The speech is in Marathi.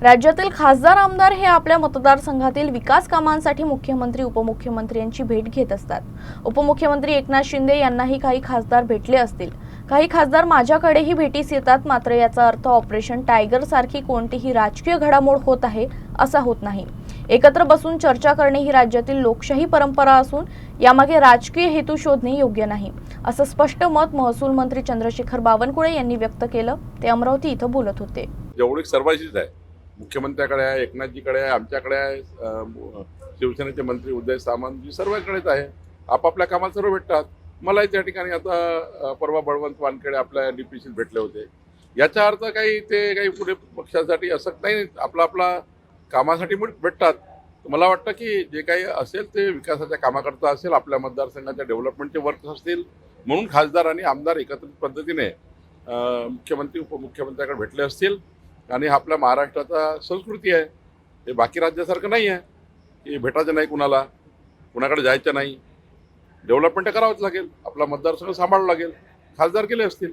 राज्यातील खासदार आमदार हे आपल्या मतदारसंघातील विकास कामांसाठी मुख्यमंत्री उपमुख्यमंत्री यांची भेट घेत असतात। उपमुख्यमंत्री एकनाथ शिंदे यांनाही काही खासदार भेटले असतील। काही खासदार माझ्याकडेही भेटीस येतात, मात्र याचा अर्थ ऑपरेशन टायगर सारखी कोणतीही राजकीय घडामोड होत आहे असा होत नाही। एकत्र बसून चर्चा करणे ही राज्यातील लोकशाही परंपरा असून यामागे राजकीय हेतू शोधणे योग्य नाही, असं स्पष्ट मत महसूल मंत्री चंद्रशेखर बावनकुळे यांनी व्यक्त केलं। ते अमरावती इथं बोलत होते। जेवढी सर्वांचीच आहे, मुख्यमंत्र्याकडे आहे, एकनाथजीकडे आहे, आमच्याकडे आहे, शिवसेनेचे मंत्री उदय सामंतजी सर्वांकडेच आहे। आपापल्या कामात सर्व भेटतात। मलाही त्या ठिकाणी आता परवा बळवंत वानखेडे आपल्या डीपीसी भेटले होते। याचा अर्थ काही पुढे पक्षासाठी असं नाही, आपला कामासाठी भेटतात। मला वाटतं की जे काही असेल ते विकासाच्या कामाकरता असेल, आपल्या मतदारसंघाच्या डेव्हलपमेंटचे वर्क असतील, म्हणून खासदार आणि आमदार एकत्रित पद्धतीने मुख्यमंत्री उपमुख्यमंत्र्याकडे भेटले असतील। आणि आपल्या महाराष्ट्राचा संस्कृती आहे, हे बाकी राज्यासारखं नाही आहे की भेटायचं नाही, कुणाकडे जायचं नाही। डेव्हलपमेंट करावंच लागेल, आपला मतदारसंघ सांभाळावं लागेल, खासदार केले असतील।